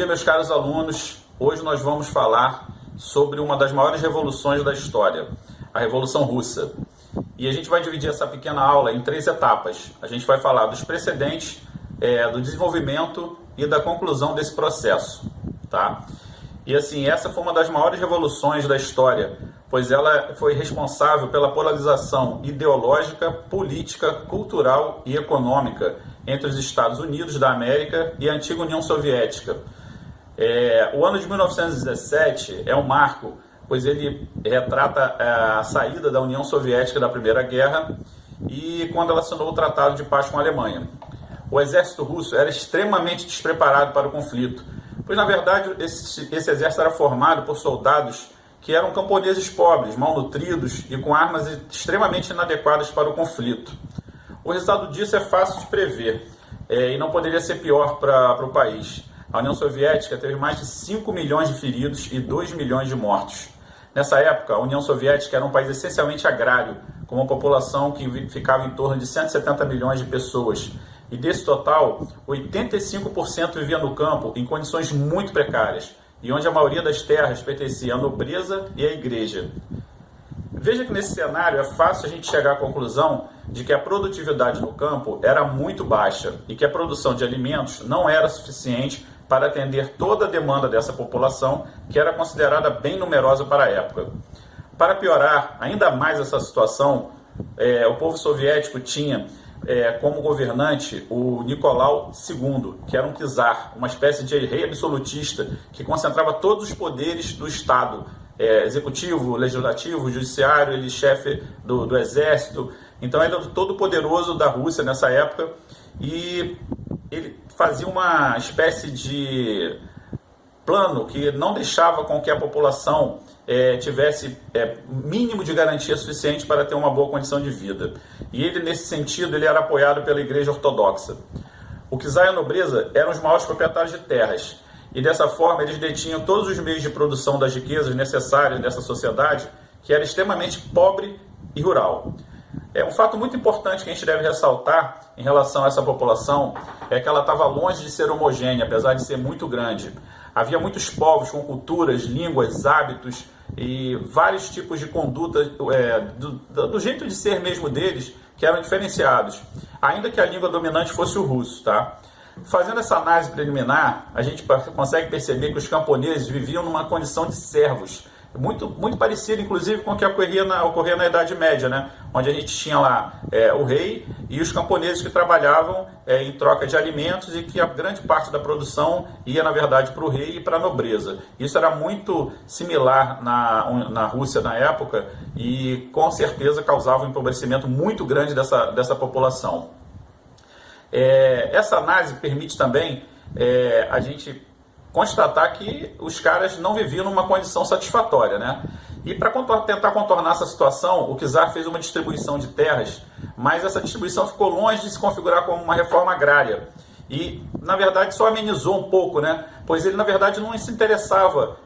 meus caros alunos, hoje nós vamos falar sobre uma das maiores revoluções da história, a Revolução Russa. E a gente vai dividir essa pequena aula em 3 etapas. A gente vai falar dos precedentes, do desenvolvimento e da conclusão desse processo, tá? E assim, essa foi uma das maiores revoluções da história, pois ela foi responsável pela polarização ideológica, política, cultural e econômica entre os Estados Unidos da América e a antiga União Soviética. O ano de 1917 é um marco, pois ele retrata a saída da União Soviética da Primeira Guerra e quando ela assinou o Tratado de Paz com a Alemanha. O exército russo era extremamente despreparado para o conflito, pois na verdade esse exército era formado por soldados que eram camponeses pobres, malnutridos e com armas extremamente inadequadas para o conflito. O resultado disso é fácil de prever e não poderia ser pior para o país. A União Soviética teve mais de 5 milhões de feridos e 2 milhões de mortos. Nessa época, a União Soviética era um país essencialmente agrário, com uma população que ficava em torno de 170 milhões de pessoas. E desse total, 85% vivia no campo em condições muito precárias, e onde a maioria das terras pertencia à nobreza e à igreja. Veja que nesse cenário é fácil a gente chegar à conclusão de que a produtividade no campo era muito baixa e que a produção de alimentos não era suficiente para atender toda a demanda dessa população, que era considerada bem numerosa para a época. Para piorar ainda mais essa situação, o povo soviético tinha como governante o Nicolau II, que era um czar, uma espécie de rei absolutista que concentrava todos os poderes do Estado, executivo, legislativo, judiciário, ele chefe do exército. Então ele era todo poderoso da Rússia nessa época e ele fazia uma espécie de plano que não deixava com que a população tivesse mínimo de garantia suficiente para ter uma boa condição de vida. E ele, nesse sentido, ele era apoiado pela Igreja Ortodoxa. O czar e a nobreza eram os maiores proprietários de terras, e dessa forma eles detinham todos os meios de produção das riquezas necessárias dessa sociedade, que era extremamente pobre e rural. Um fato muito importante que a gente deve ressaltar em relação a essa população é que ela estava longe de ser homogênea, apesar de ser muito grande. Havia muitos povos com culturas, línguas, hábitos e vários tipos de conduta do jeito de ser mesmo deles que eram diferenciados, ainda que a língua dominante fosse o russo, tá? Fazendo essa análise preliminar, a gente consegue perceber que os camponeses viviam numa condição de servos, muito parecido, inclusive, com o que ocorria na Idade Média, né? Onde a gente tinha lá o rei e os camponeses que trabalhavam em troca de alimentos e que a grande parte da produção ia, na verdade, para o rei e para a nobreza. Isso era muito similar na Rússia na época e, com certeza, causava um empobrecimento muito grande dessa população. Essa análise permite também a gente constatar que os caras não viviam numa condição satisfatória, né? E para tentar contornar essa situação, o czar fez uma distribuição de terras, mas essa distribuição ficou longe de se configurar como uma reforma agrária. E, na verdade, só amenizou um pouco, né? Pois ele, na verdade, não se interessava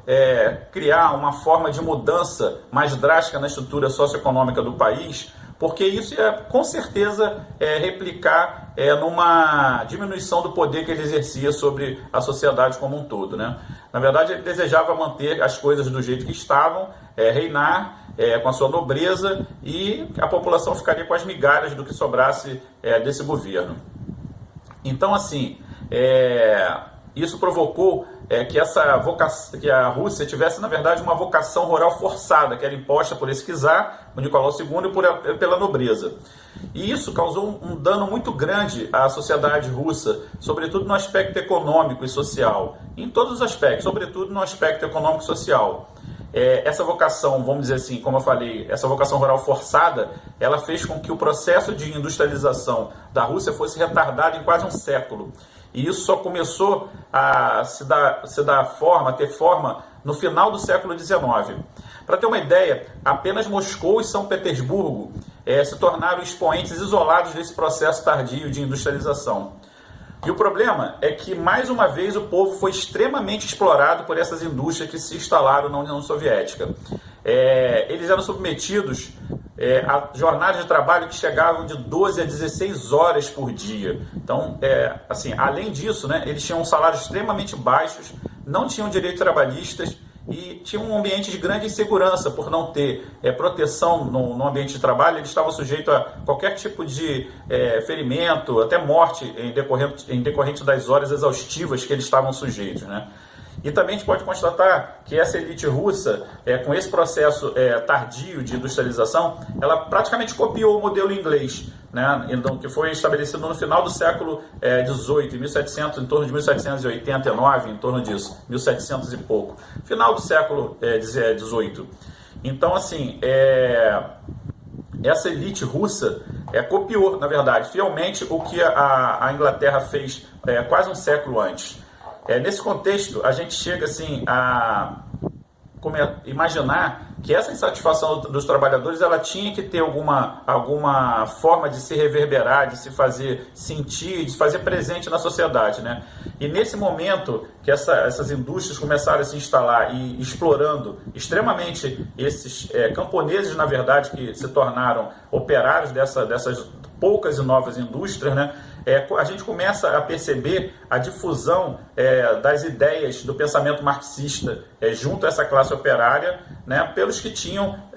criar uma forma de mudança mais drástica na estrutura socioeconômica do país, porque isso ia, com certeza, replicar numa diminuição do poder que ele exercia sobre a sociedade como um todo, né? Na verdade, ele desejava manter as coisas do jeito que estavam, reinar com a sua nobreza e a população ficaria com as migalhas do que sobrasse desse governo. Então, assim, isso provocou que a Rússia tivesse, na verdade, uma vocação rural forçada, que era imposta por esse czar, o Nicolau II, e pela nobreza. E isso causou um dano muito grande à sociedade russa, sobretudo no aspecto econômico e social. Em todos os aspectos, sobretudo no aspecto econômico e social. Essa vocação, vamos dizer assim, como eu falei, essa vocação rural forçada, ela fez com que o processo de industrialização da Rússia fosse retardado em quase um século. E isso só começou a ter forma no final do século XIX. Para ter uma ideia, apenas Moscou e São Petersburgo se tornaram expoentes isolados desse processo tardio de industrialização. E o problema é que, mais uma vez, o povo foi extremamente explorado por essas indústrias que se instalaram na União Soviética. Eles eram submetidos a jornadas de trabalho que chegavam de 12 a 16 horas por dia. Então, assim, além disso, né, eles tinham salários extremamente baixos, não tinham direitos trabalhistas e tinham um ambiente de grande insegurança por não ter proteção no ambiente de trabalho. Eles estavam sujeitos a qualquer tipo de ferimento, até morte em decorrente das horas exaustivas que eles estavam sujeitos, né? E também a gente pode constatar que essa elite russa, com esse processo tardio de industrialização, ela praticamente copiou o modelo inglês, né, então, que foi estabelecido no final do século XVIII, 1700, em torno de 1789, em torno disso, 1700 e pouco, final do século XVIII. Então, assim, essa elite russa copiou, na verdade, fielmente o que a Inglaterra fez quase um século antes. Nesse contexto, a gente chega assim a imaginar que essa insatisfação dos trabalhadores ela tinha que ter alguma forma de se reverberar, de se fazer sentir, de se fazer presente na sociedade, né? E nesse momento que essas indústrias começaram a se instalar e explorando extremamente esses camponeses, na verdade, que se tornaram operários dessas poucas e novas indústrias, né? A gente começa a perceber a difusão das ideias do pensamento marxista junto a essa classe operária, né, pelos que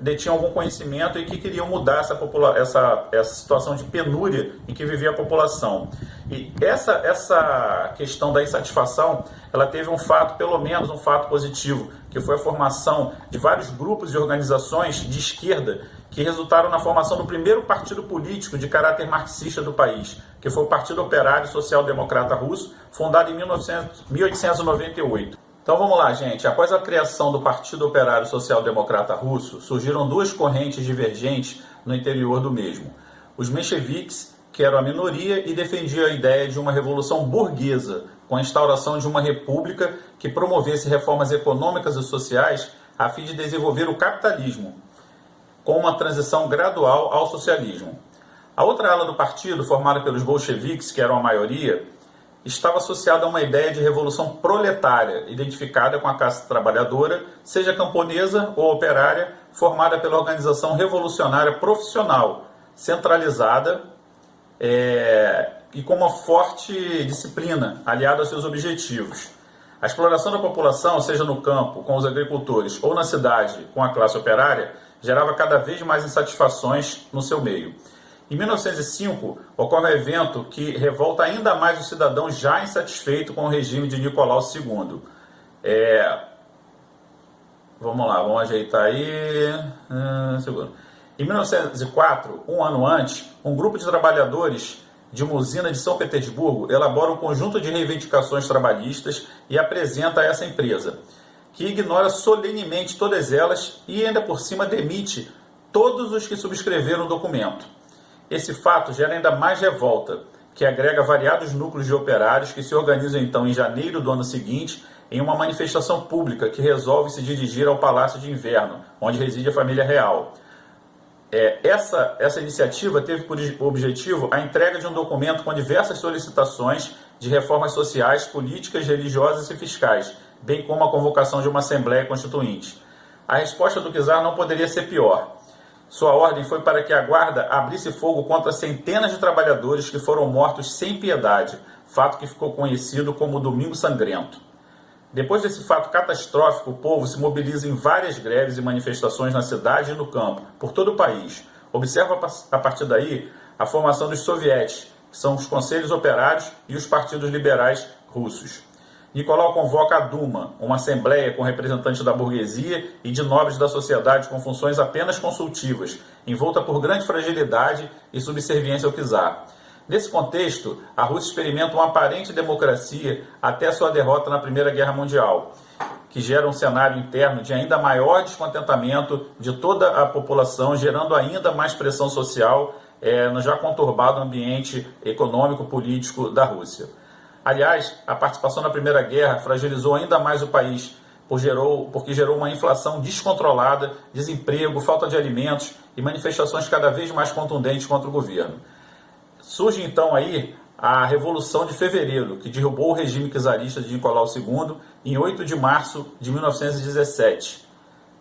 detinham algum conhecimento e que queriam mudar essa situação de penúria em que vivia a população. E essa questão da insatisfação, ela teve pelo menos um fato positivo, que foi a formação de vários grupos e organizações de esquerda que resultaram na formação do primeiro partido político de caráter marxista do país, que foi o Partido Operário Social Democrata Russo, fundado em 1898. Então vamos lá, gente. Após a criação do Partido Operário Social Democrata Russo, surgiram duas correntes divergentes no interior do mesmo. Os mencheviques, que eram a minoria e defendiam a ideia de uma revolução burguesa, com a instauração de uma república que promovesse reformas econômicas e sociais a fim de desenvolver o capitalismo, com uma transição gradual ao socialismo. A outra ala do partido, formada pelos bolcheviques, que eram a maioria, estava associada a uma ideia de revolução proletária, identificada com a classe trabalhadora, seja camponesa ou operária, formada pela organização revolucionária profissional, centralizada e com uma forte disciplina, aliada aos seus objetivos. A exploração da população, seja no campo, com os agricultores, ou na cidade, com a classe operária, gerava cada vez mais insatisfações no seu meio. Em 1905, ocorre um evento que revolta ainda mais o cidadão já insatisfeito com o regime de Nicolau II. Vamos lá, vamos ajeitar aí. Em 1904, um ano antes, um grupo de trabalhadores de uma usina de São Petersburgo elabora um conjunto de reivindicações trabalhistas e apresenta a essa empresa, que ignora solenemente todas elas e ainda por cima demite todos os que subscreveram o documento. Esse fato gera ainda mais revolta, que agrega variados núcleos de operários que se organizam então em janeiro do ano seguinte em uma manifestação pública que resolve se dirigir ao Palácio de Inverno, onde reside a família real. Essa iniciativa teve por objetivo a entrega de um documento com diversas solicitações de reformas sociais, políticas, religiosas e fiscais, bem como a convocação de uma Assembleia Constituinte. A resposta do czar não poderia ser pior. Sua ordem foi para que a guarda abrisse fogo contra centenas de trabalhadores que foram mortos sem piedade, fato que ficou conhecido como Domingo Sangrento. Depois desse fato catastrófico, o povo se mobiliza em várias greves e manifestações na cidade e no campo, por todo o país. Observa a partir daí a formação dos sovietes, que são os conselhos operários e os partidos liberais russos. Nicolau convoca a Duma, uma assembleia com representantes da burguesia e de nobres da sociedade com funções apenas consultivas, envolta por grande fragilidade e subserviência ao czar. Nesse contexto, a Rússia experimenta uma aparente democracia até sua derrota na Primeira Guerra Mundial, que gera um cenário interno de ainda maior descontentamento de toda a população, gerando ainda mais pressão social no já conturbado ambiente econômico-político da Rússia. Aliás, a participação na Primeira Guerra fragilizou ainda mais o país, porque gerou uma inflação descontrolada, desemprego, falta de alimentos e manifestações cada vez mais contundentes contra o governo. Surge então aí a Revolução de Fevereiro, que derrubou o regime czarista de Nicolau II em 8 de março de 1917,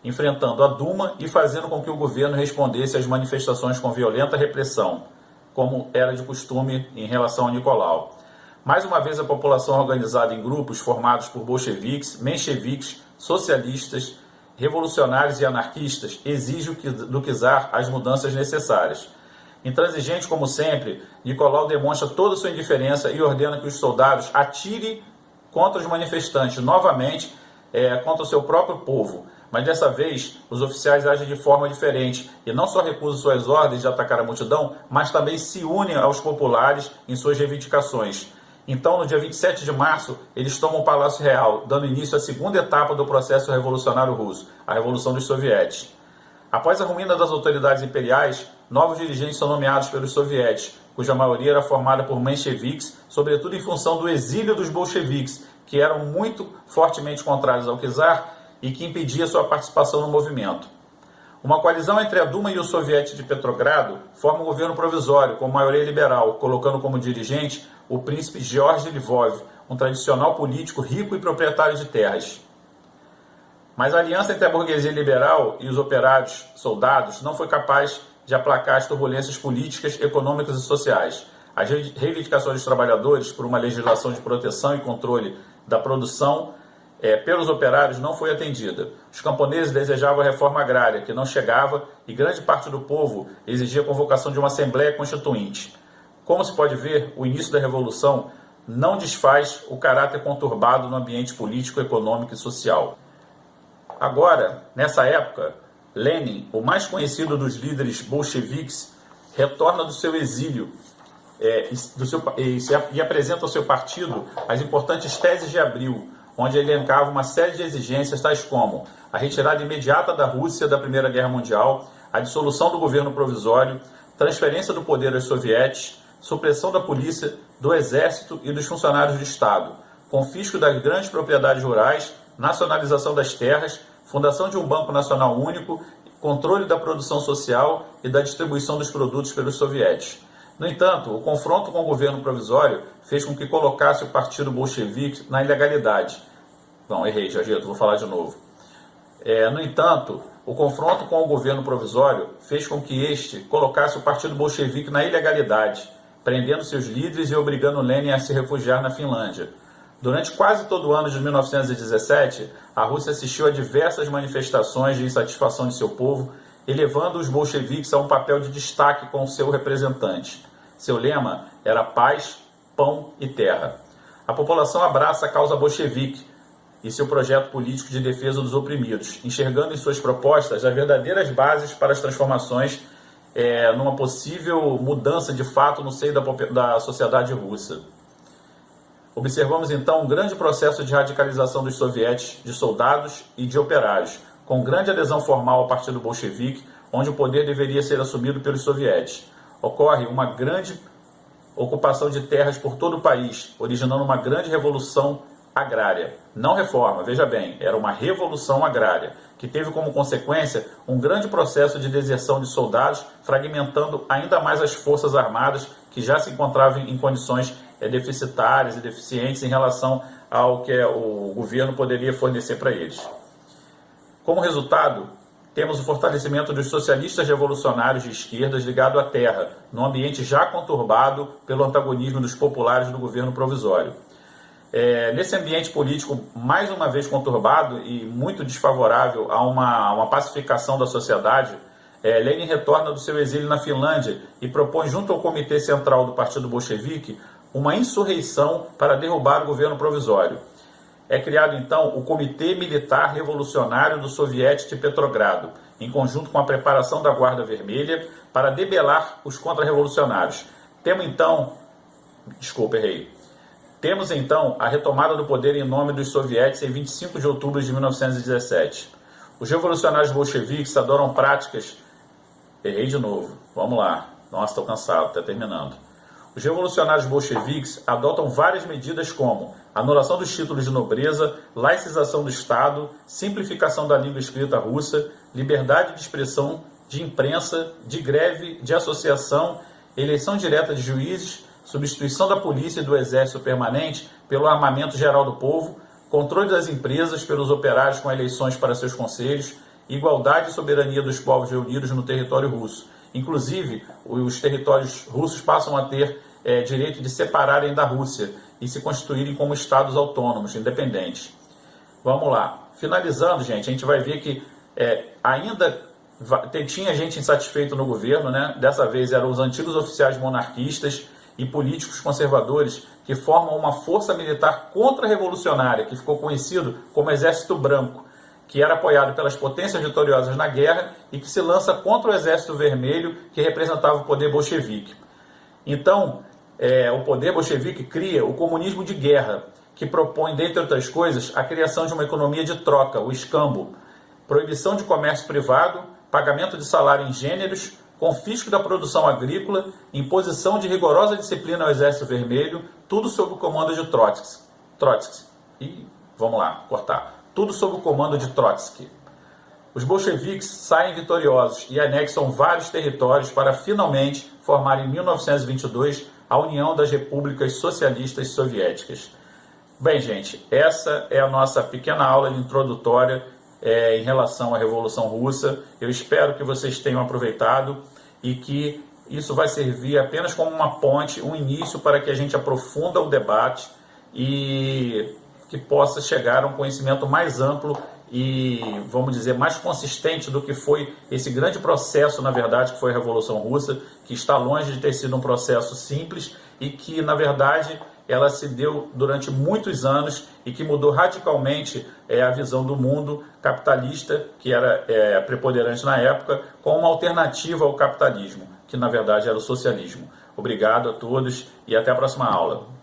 enfrentando a Duma e fazendo com que o governo respondesse às manifestações com violenta repressão, como era de costume em relação a Nicolau. Mais uma vez, a população organizada em grupos formados por bolcheviques, mencheviques, socialistas, revolucionários e anarquistas exige do czar as mudanças necessárias. Intransigente como sempre, Nicolau demonstra toda sua indiferença e ordena que os soldados atirem contra os manifestantes, novamente contra o seu próprio povo. Mas dessa vez, os oficiais agem de forma diferente e não só recusam suas ordens de atacar a multidão, mas também se unem aos populares em suas reivindicações. Então, no dia 27 de março, eles tomam o Palácio Real, dando início à segunda etapa do processo revolucionário russo, a Revolução dos Sovietes. Após a ruína das autoridades imperiais, novos dirigentes são nomeados pelos sovietes, cuja maioria era formada por mencheviques, sobretudo em função do exílio dos bolcheviques, que eram muito fortemente contrários ao czar e que impedia sua participação no movimento. Uma coalizão entre a Duma e o Soviete de Petrogrado forma um governo provisório com maioria liberal, colocando como dirigente o príncipe Georgy Lvov, um tradicional político rico e proprietário de terras. Mas a aliança entre a burguesia liberal e os operários soldados não foi capaz de aplacar as turbulências políticas, econômicas e sociais. As reivindicações dos trabalhadores por uma legislação de proteção e controle da produção pelos operários não foi atendida. Os camponeses desejavam a reforma agrária, que não chegava, e grande parte do povo exigia a convocação de uma Assembleia Constituinte. Como se pode ver, o início da Revolução não desfaz o caráter conturbado no ambiente político, econômico e social. Agora, nessa época, Lenin, o mais conhecido dos líderes bolcheviques, retorna do seu exílio e apresenta ao seu partido as importantes teses de abril, onde elencava uma série de exigências tais como a retirada imediata da Rússia da Primeira Guerra Mundial, a dissolução do governo provisório, transferência do poder aos sovietes, supressão da polícia, do exército e dos funcionários do Estado, confisco das grandes propriedades rurais, nacionalização das terras, fundação de um Banco Nacional Único, controle da produção social e da distribuição dos produtos pelos sovietes. No entanto, o confronto com o governo provisório fez com que colocasse o partido bolchevique na ilegalidade. Não, errei, Jorgito, vou falar de novo. No entanto, o confronto com o governo provisório fez com que este colocasse o partido bolchevique na ilegalidade, prendendo seus líderes e obrigando Lenin a se refugiar na Finlândia. Durante quase todo o ano de 1917, a Rússia assistiu a diversas manifestações de insatisfação de seu povo, elevando os bolcheviques a um papel de destaque com seu representante. Seu lema era paz, pão e terra. A população abraça a causa bolchevique e seu projeto político de defesa dos oprimidos, enxergando em suas propostas as verdadeiras bases para as transformações numa possível mudança de fato no seio da sociedade russa. Observamos então um grande processo de radicalização dos sovietes, de soldados e de operários, com grande adesão formal ao partido bolchevique, onde o poder deveria ser assumido pelos sovietes. Ocorre uma grande ocupação de terras por todo o país, originando uma grande revolução agrária. Não reforma, veja bem, era uma revolução agrária, que teve como consequência um grande processo de deserção de soldados, fragmentando ainda mais as forças armadas, que já se encontravam em condições deficitárias e deficientes em relação ao que o governo poderia fornecer para eles. Como resultado, temos o fortalecimento dos socialistas revolucionários de esquerdas ligado à terra, num ambiente já conturbado pelo antagonismo dos populares do governo provisório. Nesse ambiente político, mais uma vez conturbado e muito desfavorável a uma pacificação da sociedade, Lenin retorna do seu exílio na Finlândia e propõe, junto ao Comitê Central do Partido Bolchevique, uma insurreição para derrubar o governo provisório. É criado, então, o Comitê Militar Revolucionário do Soviete de Petrogrado, em conjunto com a preparação da Guarda Vermelha, para debelar os contra-revolucionários. Temos, então, a retomada do poder em nome dos sovietes em 25 de outubro de 1917. Os revolucionários bolcheviques adoram práticas... Errei de novo. Vamos lá. Nossa, estou cansado, está terminando. Os revolucionários bolcheviques adotam várias medidas como anulação dos títulos de nobreza, laicização do Estado, simplificação da língua escrita russa, liberdade de expressão, de imprensa, de greve, de associação, eleição direta de juízes, substituição da polícia e do exército permanente pelo armamento geral do povo, controle das empresas pelos operários com eleições para seus conselhos, igualdade e soberania dos povos reunidos no território russo. Inclusive, os territórios russos passam a ter direito de separarem da Rússia e se constituírem como estados autônomos, independentes. Vamos lá. Finalizando, gente, a gente vai ver que ainda tinha gente insatisfeita no governo, né? Dessa vez eram os antigos oficiais monarquistas e políticos conservadores que formam uma força militar contra-revolucionária, que ficou conhecido como Exército Branco, que era apoiado pelas potências vitoriosas na guerra e que se lança contra o Exército Vermelho, que representava o poder bolchevique. Então, o poder bolchevique cria o comunismo de guerra, que propõe, dentre outras coisas, a criação de uma economia de troca, o escambo, proibição de comércio privado, pagamento de salário em gêneros, confisco da produção agrícola, imposição de rigorosa disciplina ao Exército Vermelho, tudo sob o comando de Trotsky. E vamos lá, cortar. Tudo sob o comando de Trotsky. Os bolcheviques saem vitoriosos e anexam vários territórios para finalmente formar em 1922 a União das Repúblicas Socialistas Soviéticas. Bem, gente, essa é a nossa pequena aula introdutória em relação à Revolução Russa. Eu espero que vocês tenham aproveitado e que isso vai servir apenas como uma ponte, um início para que a gente aprofunda o debate e que possa chegar a um conhecimento mais amplo e, vamos dizer, mais consistente do que foi esse grande processo, na verdade, que foi a Revolução Russa, que está longe de ter sido um processo simples e que, na verdade, ela se deu durante muitos anos e que mudou radicalmente a visão do mundo capitalista, que era preponderante na época, com uma alternativa ao capitalismo, que na verdade era o socialismo. Obrigado a todos e até a próxima aula.